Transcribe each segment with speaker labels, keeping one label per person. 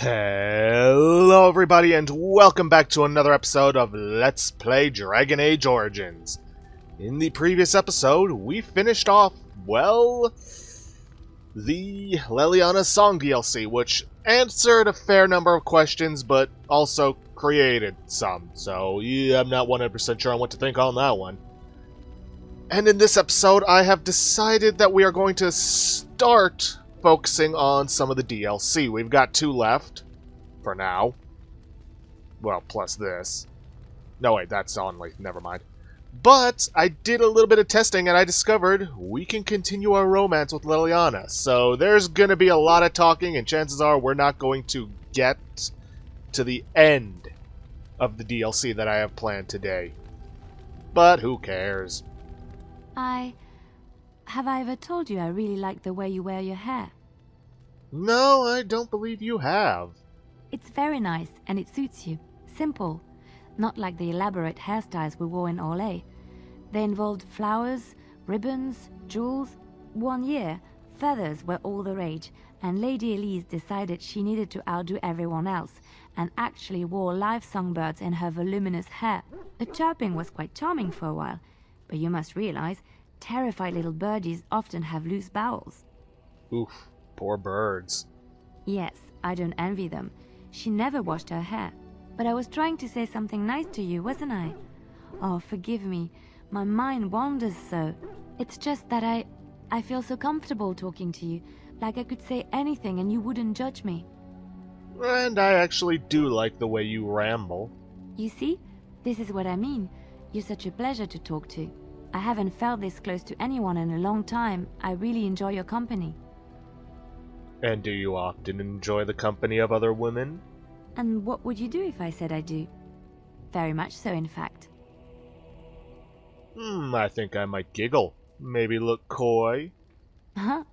Speaker 1: Hello everybody and welcome back to another episode of Let's Play Dragon Age Origins. In the previous episode, we finished off, well, the Leliana Song DLC, which answered a fair number of questions, but also created some, so yeah, I'm not 100% sure on what to think on that one. And in this episode, I have decided that we are going to start focusing on some of the DLC. We've got 2 left, for now. Well, plus this. No, wait, that's only, never mind. But, I did a little bit of testing and I discovered we can continue our romance with Leliana. So, there's gonna be a lot of talking and chances are we're not going to get to the end of the DLC that I have planned today. But, who cares?
Speaker 2: Have I ever told you I really like the way you wear your hair?
Speaker 1: No, I don't believe you have.
Speaker 2: It's very nice and it suits you. Simple. Not like the elaborate hairstyles we wore in Orlais. They involved flowers, ribbons, jewels. 1 year, feathers were all the rage, and Lady Elise decided she needed to outdo everyone else and actually wore live songbirds in her voluminous hair. The chirping was quite charming for a while, but you must realize, terrified little birdies often have loose bowels.
Speaker 1: Oof, poor birds.
Speaker 2: Yes, I don't envy them. She never washed her hair. But I was trying to say something nice to you, wasn't I? Oh, forgive me. My mind wanders so. It's just that I feel so comfortable talking to you, like I could say anything and you wouldn't judge me.
Speaker 1: And I actually do like the way you ramble.
Speaker 2: You see? This is what I mean. You're such a pleasure to talk to. I haven't felt this close to anyone in a long time. I really enjoy your company.
Speaker 1: And do you often enjoy the company of other women?
Speaker 2: And what would you do if I said I do? Very much so, in fact.
Speaker 1: I think I might giggle. Maybe look coy.
Speaker 2: Huh?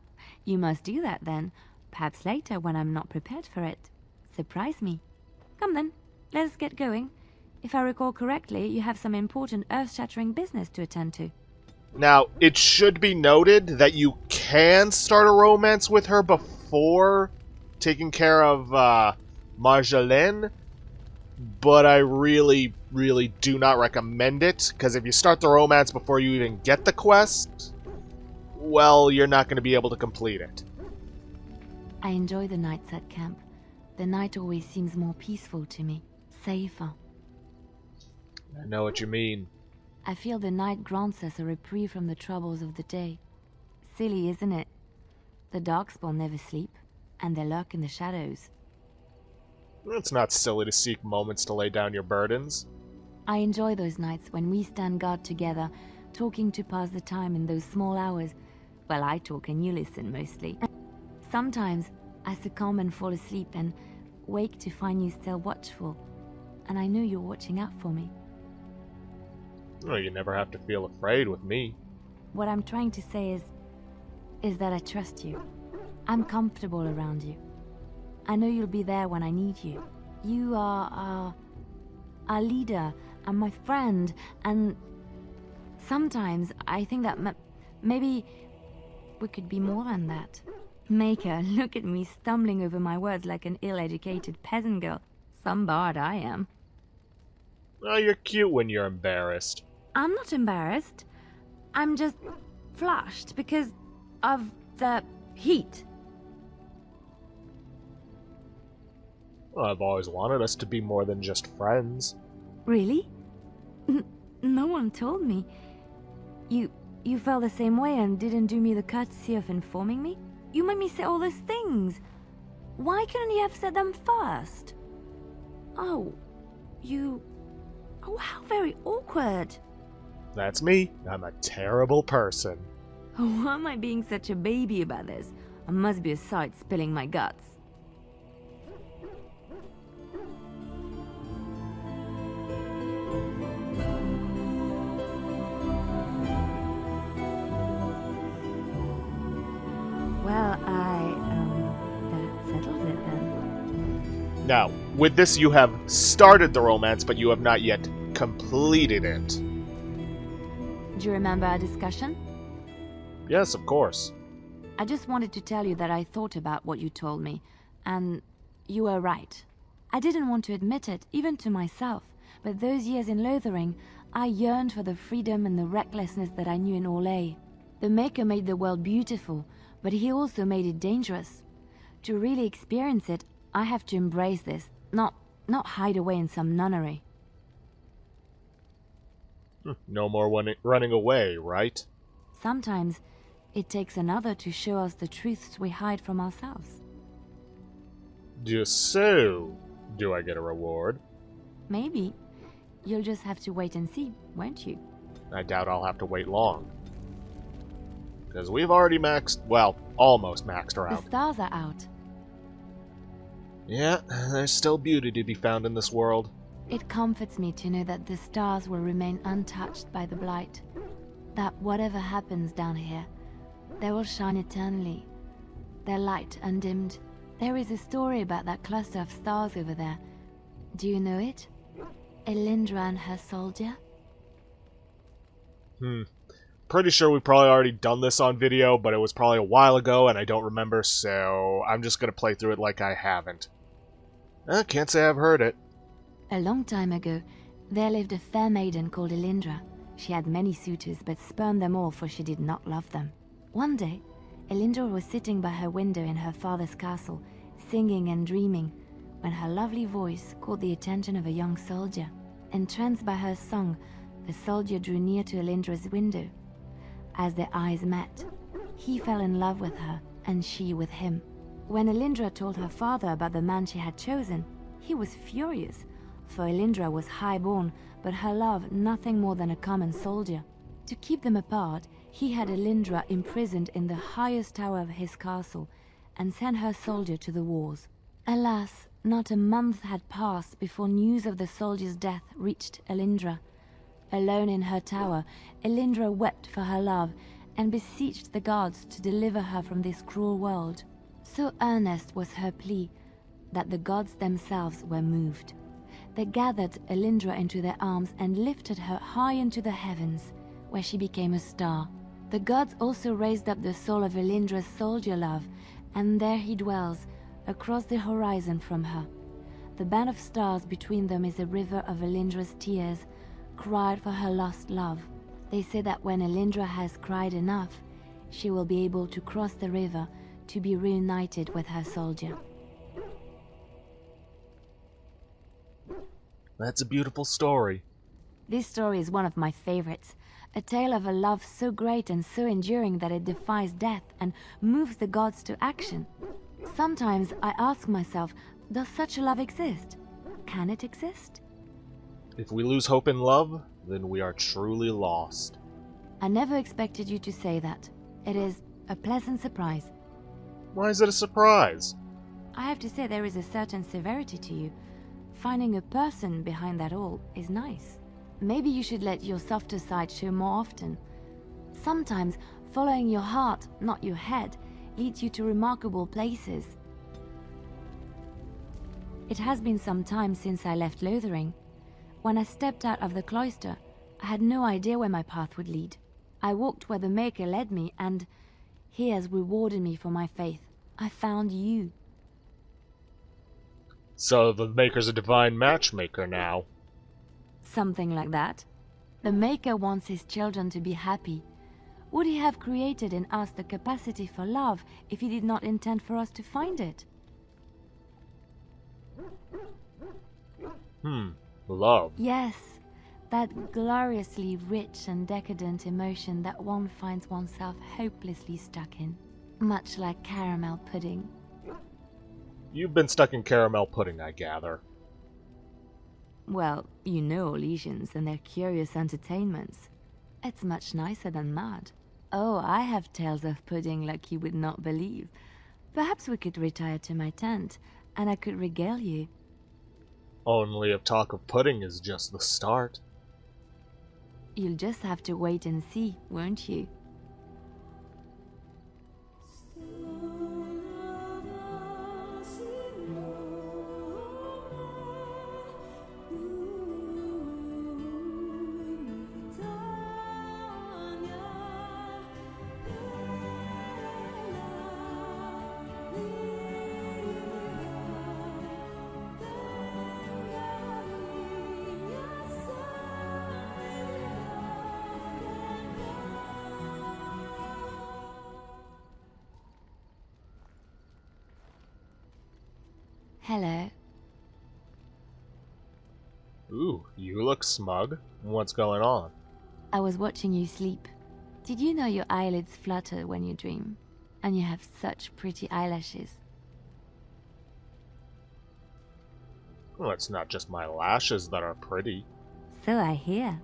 Speaker 2: You must do that then. Perhaps later when I'm not prepared for it. Surprise me. Come then, let's get going. If I recall correctly, you have some important earth-shattering business to attend to.
Speaker 1: Now, it should be noted that you can start a romance with her before taking care of, Marjolaine, but I really do not recommend it, because if you start the romance before you even get the quest, well, you're not going to be able to complete it.
Speaker 2: I enjoy the nights at camp. The night always seems more peaceful to me, safer.
Speaker 1: I know what you mean.
Speaker 2: I feel the night grants us a reprieve from the troubles of the day. Silly, isn't it? The Darkspawn never sleep, and they lurk in the shadows.
Speaker 1: It's not silly to seek moments to lay down your burdens.
Speaker 2: I enjoy those nights when we stand guard together, talking to pass the time in those small hours. Well, I talk and you listen mostly. Sometimes I succumb and fall asleep and wake to find you still watchful, and I know you're watching out for me.
Speaker 1: Well, you never have to feel afraid with me.
Speaker 2: What I'm trying to say is that I trust you. I'm comfortable around you. I know you'll be there when I need you. You are our leader and my friend, and sometimes I think that maybe we could be more than that. Maker, look at me stumbling over my words like an ill-educated peasant girl. Some bard I am.
Speaker 1: Oh, you're cute when you're embarrassed.
Speaker 2: I'm not embarrassed. I'm just flushed because of the heat.
Speaker 1: Well, I've always wanted us to be more than just friends.
Speaker 2: Really? No one told me. You felt the same way and didn't do me the courtesy of informing me? You made me say all those things. Why couldn't you have said them first? Oh, how very awkward.
Speaker 1: That's me. I'm a terrible person.
Speaker 2: Why am I being such a baby about this? I must be a sight spilling my guts. Well, that settles it then.
Speaker 1: Now, with this you have started the romance, but you have not yet completed it.
Speaker 2: Do you remember our discussion?
Speaker 1: Yes, of course.
Speaker 2: I just wanted to tell you that I thought about what you told me, and You were right. I didn't want to admit it, even to myself, but those years in Lothering, I yearned for the freedom and the recklessness that I knew in Orlais. The Maker made the world beautiful, but he also made it dangerous. To really experience it, I have to embrace this, not hide away in some nunnery.
Speaker 1: No more running away, right?
Speaker 2: Sometimes it takes another to show us the truths we hide from ourselves.
Speaker 1: Just so, do I get a reward?
Speaker 2: Maybe. You'll just have to wait and see, won't you?
Speaker 1: I doubt I'll have to wait long. Because we've already almost maxed her
Speaker 2: The
Speaker 1: out.
Speaker 2: stars are out.
Speaker 1: Yeah, there's still beauty to be found in this world.
Speaker 2: It comforts me to know that the stars will remain untouched by the blight. That whatever happens down here, they will shine eternally. Their light undimmed. There is a story about that cluster of stars over there. Do you know it? Elindra and her soldier?
Speaker 1: Pretty sure we've probably already done this on video, but it was probably a while ago and I don't remember, so I'm just gonna play through it like I haven't. I can't say I've heard it.
Speaker 2: A long time ago, there lived a fair maiden called Elindra. She had many suitors, but spurned them all, for she did not love them. One day, Elindra was sitting by her window in her father's castle, singing and dreaming, when her lovely voice caught the attention of a young soldier. Entranced by her song, the soldier drew near to Elindra's window. As their eyes met, he fell in love with her, and she with him. When Elindra told her father about the man she had chosen, he was furious, for Elindra was high-born, but her love nothing more than a common soldier. To keep them apart, he had Elindra imprisoned in the highest tower of his castle, and sent her soldier to the wars. Alas, not a month had passed before news of the soldier's death reached Elindra. Alone in her tower, Elindra wept for her love, and beseeched the gods to deliver her from this cruel world. So earnest was her plea that the gods themselves were moved. They gathered Elindra into their arms and lifted her high into the heavens, where she became a star. The gods also raised up the soul of Elindra's soldier love, and there he dwells, across the horizon from her. The band of stars between them is a river of Elindra's tears, cried for her lost love. They say that when Elindra has cried enough, she will be able to cross the river to be reunited with her soldier.
Speaker 1: That's a beautiful story.
Speaker 2: This story is one of my favorites, a tale of a love so great and so enduring that it defies death and moves the gods to action. Sometimes I ask myself, does such a love exist? Can it exist?
Speaker 1: If we lose hope in love, then we are truly lost.
Speaker 2: I never expected you to say that. It is a pleasant surprise.
Speaker 1: Why is it a surprise?
Speaker 2: I have to say there is a certain severity to you. Finding a person behind that all is nice. Maybe you should let your softer side show more often. Sometimes following your heart, not your head, leads you to remarkable places. It has been some time since I left Lothering. When I stepped out of the cloister, I had no idea where my path would lead. I walked where the Maker led me, and he has rewarded me for my faith. I found you.
Speaker 1: So the Maker's a divine matchmaker now.
Speaker 2: Something like that. The Maker wants his children to be happy. Would he have created in us the capacity for love if he did not intend for us to find it?
Speaker 1: Love.
Speaker 2: Yes, that gloriously rich and decadent emotion that one finds oneself hopelessly stuck in. Much like caramel pudding.
Speaker 1: You've been stuck in caramel pudding, I gather.
Speaker 2: Well, you know Orlesians and their curious entertainments. It's much nicer than mud. Oh, I have tales of pudding like you would not believe. Perhaps we could retire to my tent, and I could regale you.
Speaker 1: Only if talk of pudding is just the start.
Speaker 2: You'll just have to wait and see, won't you? Hello.
Speaker 1: Ooh, you look smug. What's going on?
Speaker 2: I was watching you sleep. Did you know your eyelids flutter when you dream? And you have such pretty eyelashes.
Speaker 1: Well, it's not just my lashes that are pretty.
Speaker 2: So I hear.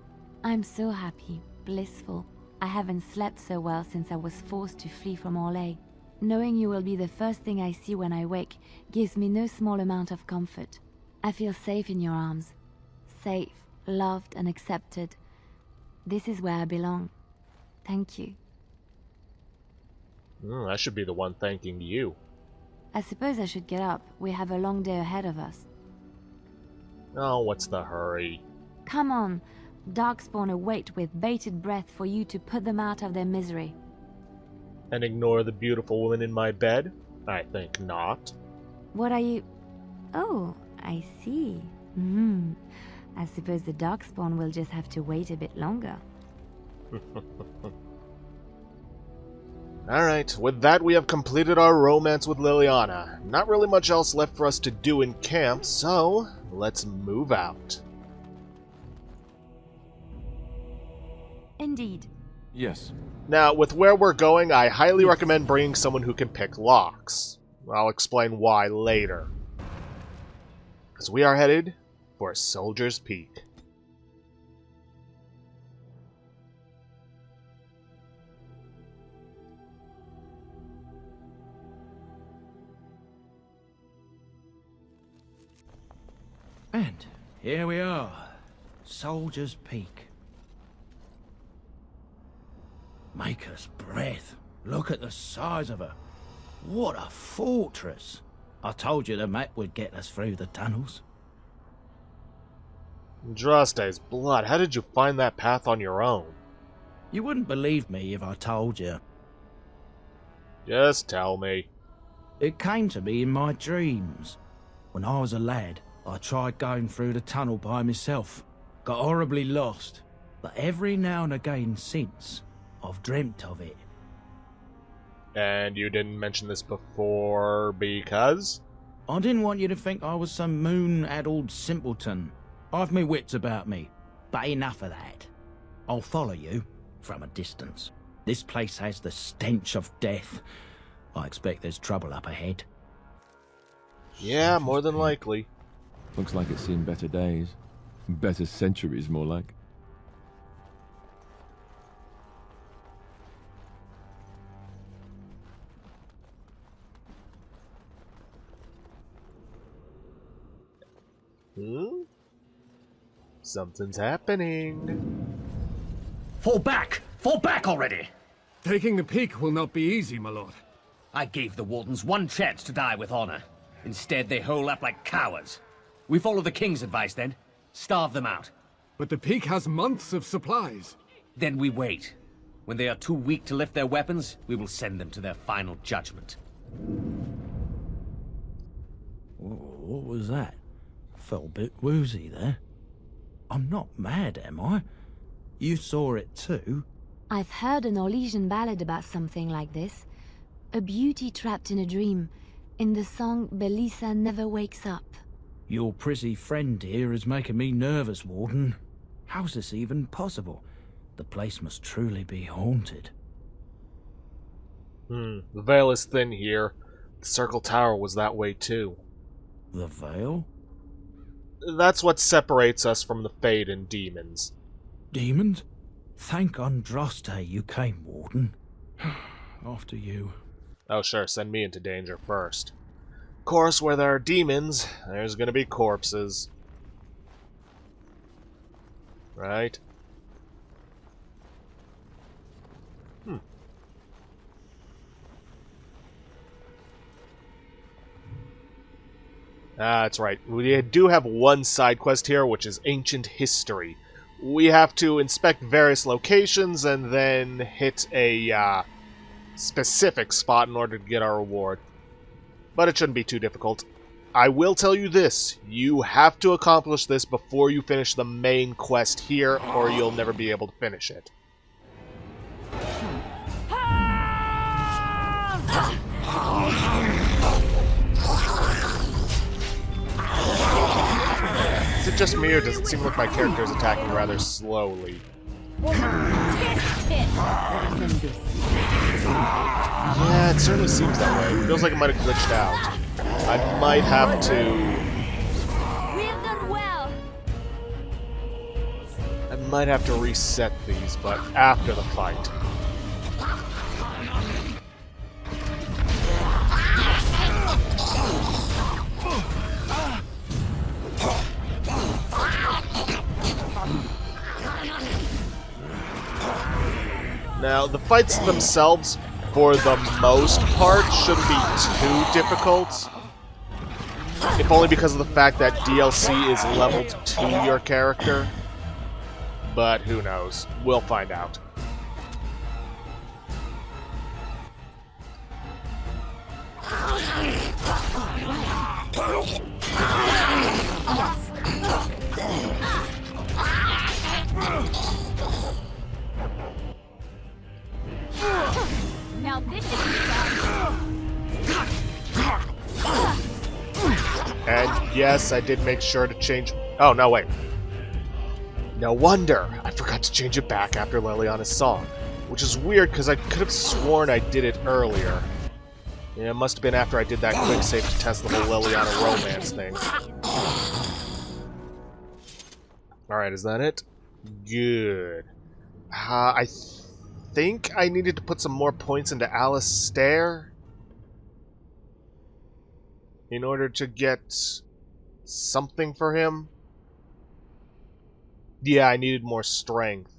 Speaker 2: I'm so happy, blissful. I haven't slept so well since I was forced to flee from Orlais. Knowing you will be the first thing I see when I wake gives me no small amount of comfort. I feel safe in your arms. Safe, loved and accepted. This is where I belong. Thank you.
Speaker 1: I should be the one thanking you.
Speaker 2: I suppose I should get up. We have a long day ahead of us.
Speaker 1: Oh, what's the hurry?
Speaker 2: Come on. Darkspawn await with bated breath for you to put them out of their misery.
Speaker 1: And ignore the beautiful woman in my bed? I think not.
Speaker 2: What are you... Oh, I see. I suppose the Darkspawn will just have to wait a bit longer.
Speaker 1: Alright, with that we have completed our romance with Liliana. Not really much else left for us to do in camp, so let's move out.
Speaker 2: Indeed.
Speaker 3: Yes.
Speaker 1: Now, with where we're going, I highly recommend bringing someone who can pick locks. I'll explain why later. Because we are headed for Soldier's Peak.
Speaker 4: And here we are, Soldier's Peak. Maker's breath. Look at the size of her. What a fortress. I told you the map would get us through the tunnels.
Speaker 1: Andraste's blood, how did you find that path on your own?
Speaker 4: You wouldn't believe me if I told you.
Speaker 1: Just tell me.
Speaker 4: It came to me in my dreams. When I was a lad, I tried going through the tunnel by myself. Got horribly lost. But every now and again since, I've dreamt of it.
Speaker 1: And you didn't mention this before because?
Speaker 4: I didn't want you to think I was some moon-addled simpleton. I've my wits about me, but enough of that. I'll follow you, from a distance. This place has the stench of death. I expect there's trouble up ahead.
Speaker 1: Yeah, more than likely.
Speaker 3: Looks like it's seen better days. Better centuries, more like.
Speaker 1: Something's happening.
Speaker 5: Fall back! Fall back already!
Speaker 6: Taking the peak will not be easy, my lord.
Speaker 5: I gave the Wardens one chance to die with honor. Instead, they hole up like cowards. We follow the King's advice, then. Starve them out.
Speaker 6: But the peak has months of supplies.
Speaker 5: Then we wait. When they are too weak to lift their weapons, we will send them to their final judgment.
Speaker 4: What was that? Felt a bit woozy there. I'm not mad, am I? You saw it too?
Speaker 2: I've heard an Orlesian ballad about something like this. A beauty trapped in a dream. In the song, Belisa never wakes up.
Speaker 4: Your prissy friend here is making me nervous, Warden. How's this even possible? The place must truly be haunted.
Speaker 1: The veil is thin here. The Circle Tower was that way too.
Speaker 4: The veil?
Speaker 1: That's what separates us from the Fade and demons.
Speaker 4: Demons? Thank Andraste you came, Warden. After you.
Speaker 1: Oh sure, send me into danger first. Of course, where there are demons, there's gonna be corpses. Right? That's right. We do have one side quest here, which is Ancient History. We have to inspect various locations and then hit a specific spot in order to get our reward. But it shouldn't be too difficult. I will tell you this, you have to accomplish this before you finish the main quest here, or you'll never be able to finish it. it just me, or does it seem like my character is attacking rather slowly? Yeah, it certainly seems that way. It feels like it might have glitched out. I might have to...
Speaker 2: We've done well.
Speaker 1: I might have to reset these, but after the fight. Now, the fights themselves, for the most part, shouldn't be too difficult. If only because of the fact that DLC is leveled to your character. But who knows? We'll find out.
Speaker 2: Now this is
Speaker 1: And yes, I did make sure to change... Oh, no, wait. No wonder I forgot to change it back after Leliana's song. Which is weird, because I could have sworn I did it earlier. Yeah, it must have been after I did that quick save to test the whole Leliana romance thing. Alright, is that it? Good. I think I needed to put some more points into Alistair in order to get something for him. Yeah, I needed more strength.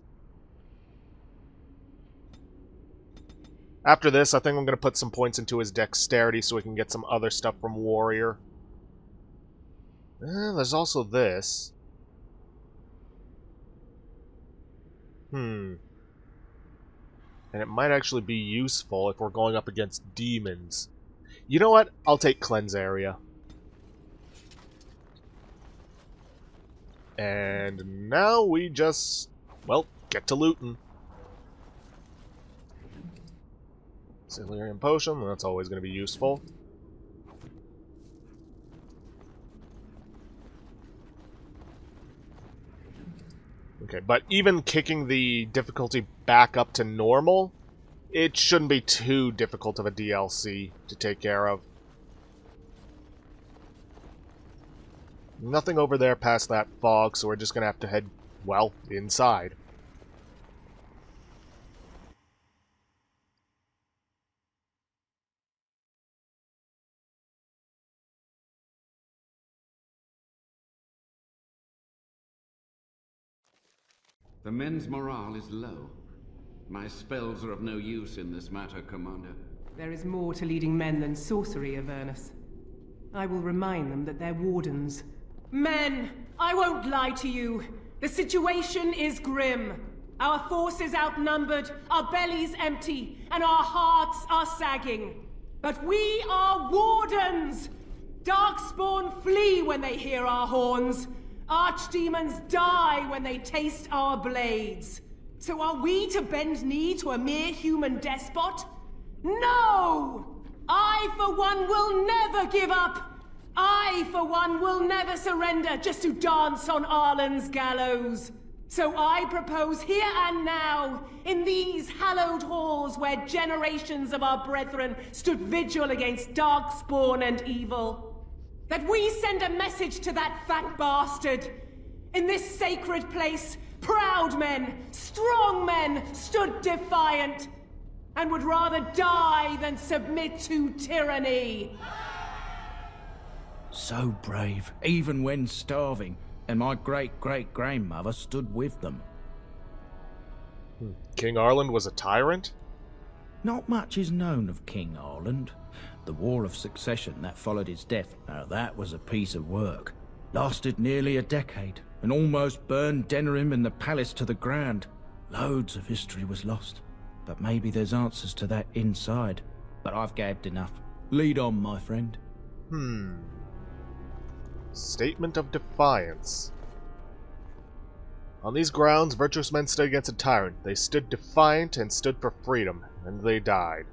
Speaker 1: After this, I think I'm going to put some points into his dexterity so we can get some other stuff from Warrior. There's also this. And it might actually be useful if we're going up against demons. You know what? I'll take Cleanse Area. And now we just, well, get to looting. Silurian Potion, that's always going to be useful. Okay, but even kicking the difficulty back up to normal, it shouldn't be too difficult of a DLC to take care of. Nothing over there past that fog, so we're just going to have to head, well, inside.
Speaker 7: The men's morale is low. My spells are of no use in this matter, Commander.
Speaker 8: There is more to leading men than sorcery, Avernus. I will remind them that they're wardens. Men, I won't lie to you. The situation is grim. Our forces outnumbered, our bellies empty, and our hearts are sagging. But we are wardens! Darkspawn flee when they hear our horns. Archdemons die when they taste our blades. So are we to bend knee to a mere human despot? No! I, for one, will never give up! I, for one, will never surrender just to dance on Arlen's gallows. So I propose here and now, in these hallowed halls where generations of our brethren stood vigil against darkspawn and evil, that we send a message to that fat bastard. In this sacred place, proud men, strong men stood defiant, and would rather die than submit to tyranny.
Speaker 4: So brave, even when starving, and my great-great-grandmother stood with them.
Speaker 1: King Arland was a tyrant?
Speaker 4: Not much is known of King Arland. The War of Succession that followed his death, now that was a piece of work. Lasted nearly a decade, and almost burned Denerim and the palace to the ground. Loads of history was lost, but maybe there's answers to that inside. But I've gabbed enough. Lead on, my friend.
Speaker 1: Statement of Defiance. On these grounds, virtuous men stood against a tyrant. They stood defiant and stood for freedom, and they died.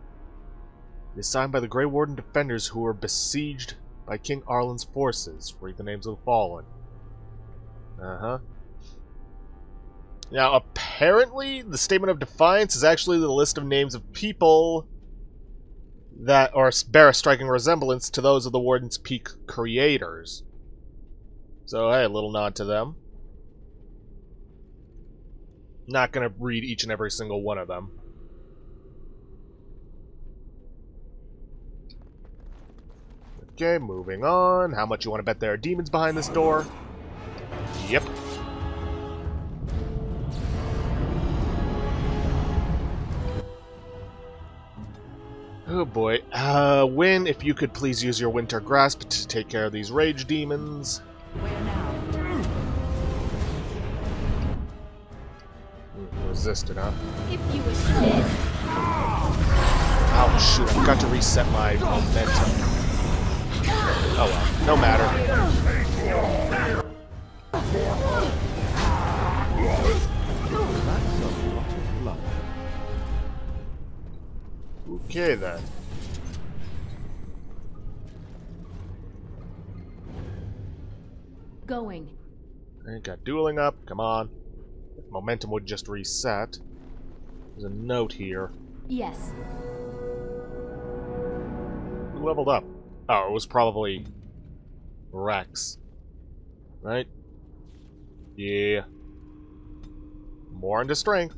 Speaker 1: It is signed by the Grey Warden defenders who were besieged by King Arland's forces. Read the names of the fallen. Uh-huh. Now, apparently, the Statement of Defiance is actually the list of names of people that bear a striking resemblance to those of the Warden's Peak creators. So, hey, a little nod to them. Not gonna read each and every single one of them. Okay, moving on. How much you want to bet there are demons behind this door? Yep. Oh boy. Wynn, if you could please use your Winter Grasp to take care of these rage demons.
Speaker 2: Where now?
Speaker 1: Resisted, huh?
Speaker 2: If you were dead.
Speaker 1: Oh shoot, I forgot to reset my momentum. Oh well, no matter.
Speaker 3: That's a lot of blood.
Speaker 1: Okay then.
Speaker 2: Going.
Speaker 1: I got dueling up, come on. If momentum would just reset. There's a note here.
Speaker 2: Yes.
Speaker 1: Who leveled up? Oh, it was probably Rex. Right? Yeah. More into strength.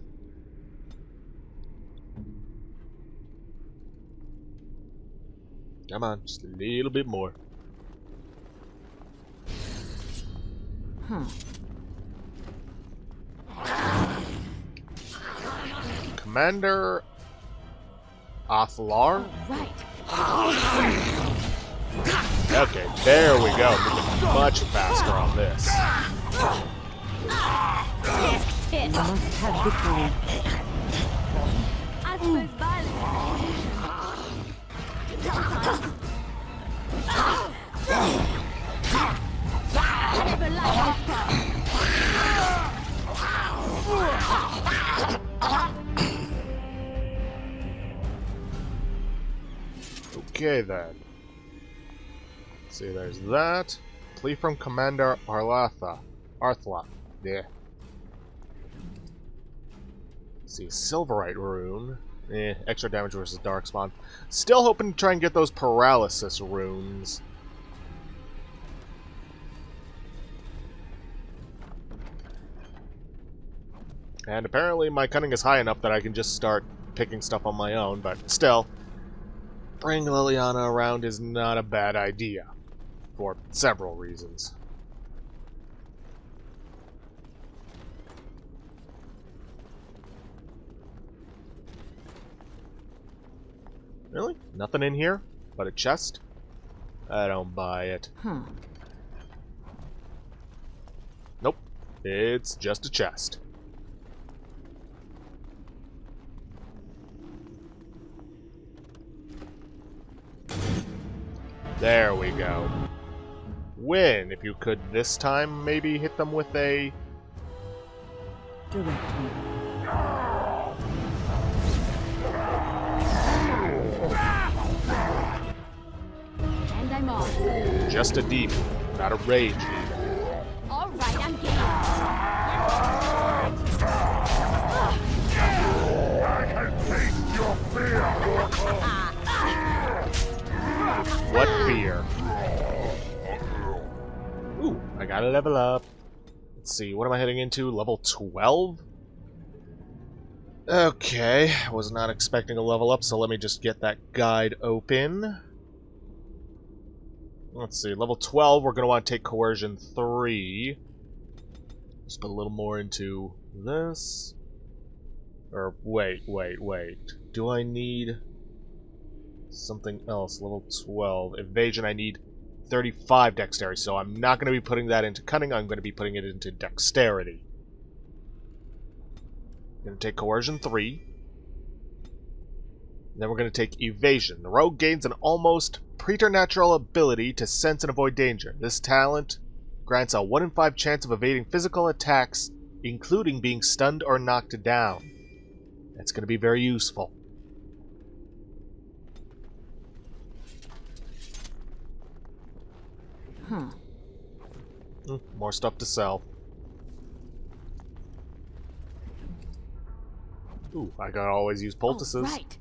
Speaker 1: Come on, just a little bit more.
Speaker 2: Huh.
Speaker 1: Commander Athlar?
Speaker 2: Right.
Speaker 1: Okay, there we go. Moving much faster on this.
Speaker 2: Hit.
Speaker 9: Must have victory.
Speaker 2: I suppose violence. I never liked this part.
Speaker 1: Okay then. Let's see, there's that. Plea from Commander Arthla. Yeah. Let's see, Silverite rune. Extra damage versus Darkspawn. Still hoping to try and get those paralysis runes. And apparently my cunning is high enough that I can just start picking stuff on my own, but still, bringing Liliana around is not a bad idea. For several reasons. Really? Nothing in here? But a chest? I don't buy it.
Speaker 2: Huh.
Speaker 1: Nope. It's just a chest. There we go. Win, if you could this time maybe hit them with a...
Speaker 9: Direct me.
Speaker 2: And I'm off.
Speaker 1: Just a demon, not a rage demon.
Speaker 2: Alright, I'm game.
Speaker 1: What fear? Ooh, I gotta level up. Let's see, what am I heading into? Level 12? Okay, was not expecting a level up, so let me just get that guide open. Let's see, level 12, we're going to want to take Coercion 3. Just put a little more into this. Or, wait. Do I need something else? Level 12. Evasion, I need 35 Dexterity, so I'm not going to be putting that into Cunning, I'm going to be putting it into Dexterity. Going to take Coercion 3. Then we're going to take Evasion. The rogue gains an almost preternatural ability to sense and avoid danger. This talent grants a 1 in 5 chance of evading physical attacks, including being stunned or knocked down. That's going to be very useful.
Speaker 2: Huh.
Speaker 1: More stuff to sell. Ooh, I gotta always use poultices.
Speaker 2: Oh, right.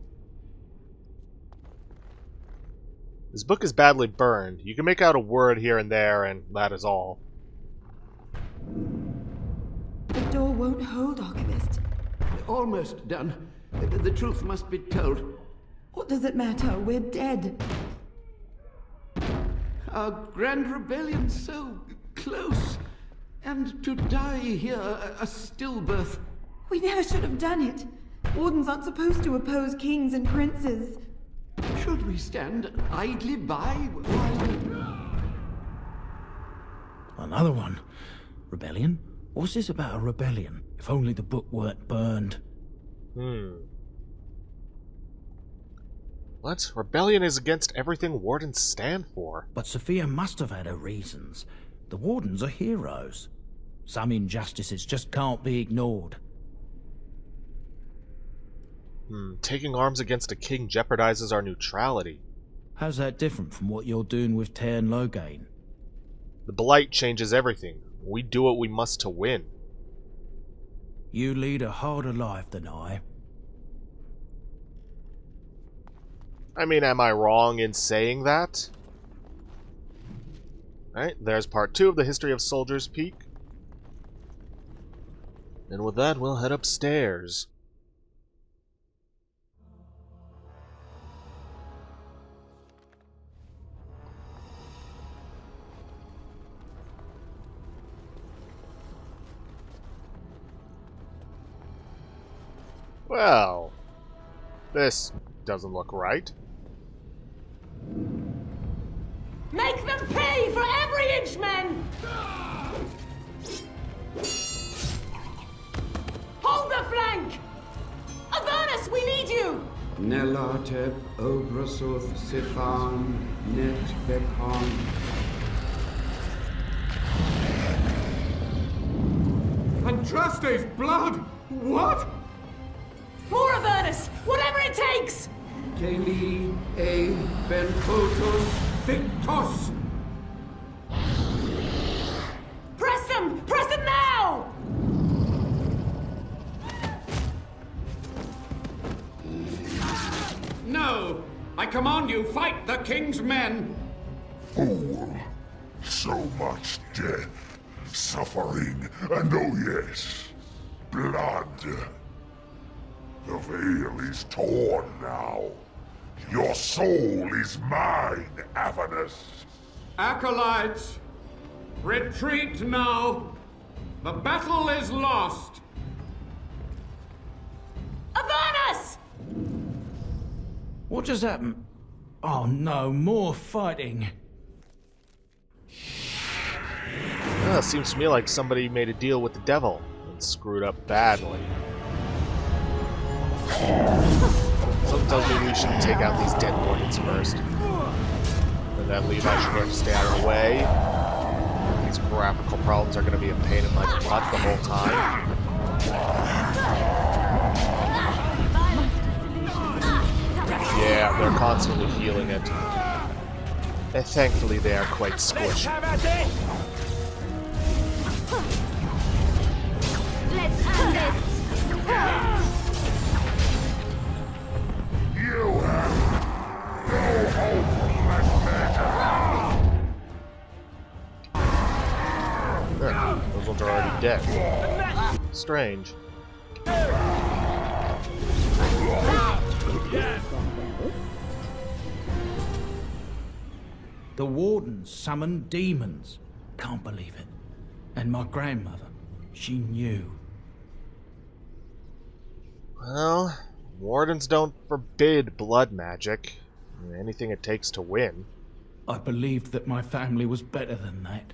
Speaker 1: This book is badly burned. You can make out a word here and there, and that is all.
Speaker 9: The door won't hold, Archivist.
Speaker 7: Almost done. The truth must be told.
Speaker 9: What does it matter? We're dead.
Speaker 7: Our grand rebellion so close. And to die here, a stillbirth.
Speaker 9: We never should have done it. Wardens aren't supposed to oppose kings and princes.
Speaker 7: Should we stand idly by while...
Speaker 4: Another one. Rebellion? What's this about a rebellion? If only the book weren't burned.
Speaker 1: What? Rebellion is against everything Wardens stand for.
Speaker 4: But Sophia must have had her reasons. The Wardens are heroes. Some injustices just can't be ignored.
Speaker 1: Taking arms against a king jeopardizes our neutrality.
Speaker 4: How's that different from what you're doing with Tairn Loghain?
Speaker 1: The Blight changes everything. We do what we must to win.
Speaker 4: You lead a harder life than I.
Speaker 1: I mean, am I wrong in saying that? Alright, there's part 2 of the history of Soldier's Peak. And with that, we'll head upstairs. Well, this doesn't look right.
Speaker 8: Make them pay for every inch, men! Hold the flank! Avernus, we need you!
Speaker 7: Nelatep, Obrasoth, Sifan, Net, Bekon.
Speaker 6: Andraste's blood! What?
Speaker 8: More Avernus! Whatever it takes!
Speaker 7: Keli, E, Benfotos,
Speaker 6: Victos!
Speaker 8: Press them! Press them now!
Speaker 7: No! I command you, fight the king's men!
Speaker 10: Fool! So much death, suffering, and oh yes, blood. The veil is torn now. Your soul is mine, Avernus.
Speaker 7: Acolytes, retreat now. The battle is lost.
Speaker 8: Avernus!
Speaker 4: What just happened? Oh no, more fighting.
Speaker 1: Seems to me like somebody made a deal with the devil and screwed up badly. Something tells me we should take out these dead wardens first. And then Levi should have to stay out of the way. These graphical problems are going to be a pain in my butt the whole time. Yeah, they're constantly healing it. And thankfully they are quite squishy.
Speaker 2: Let's end this!
Speaker 10: You have no hope left,
Speaker 1: Those ones are already dead. Strange.
Speaker 4: The Wardens summoned demons. Can't believe it. And my grandmother, she knew.
Speaker 1: Well, Wardens don't forbid blood magic. Anything it takes to win.
Speaker 4: I believed that my family was better than that.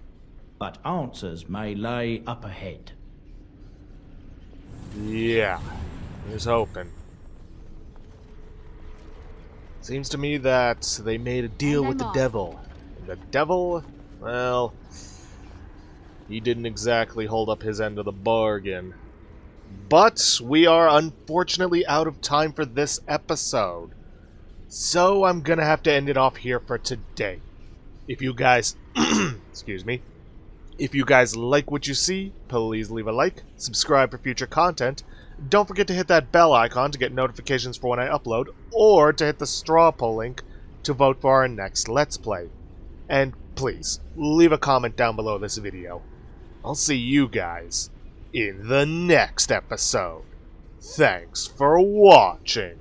Speaker 4: But answers may lay up ahead.
Speaker 1: Yeah, here's hoping. Seems to me that they made a deal with the devil. And the devil, well, he didn't exactly hold up his end of the bargain. But we are unfortunately out of time for this episode. So I'm gonna have to end it off here for today. If you guys, excuse me, If you guys like what you see, please leave a like, subscribe for future content. Don't forget to hit that bell icon to get notifications for when I upload, or to hit the straw poll link to vote for our next Let's Play. And please, leave a comment down below this video. I'll see you guys in the next episode. Thanks for watching.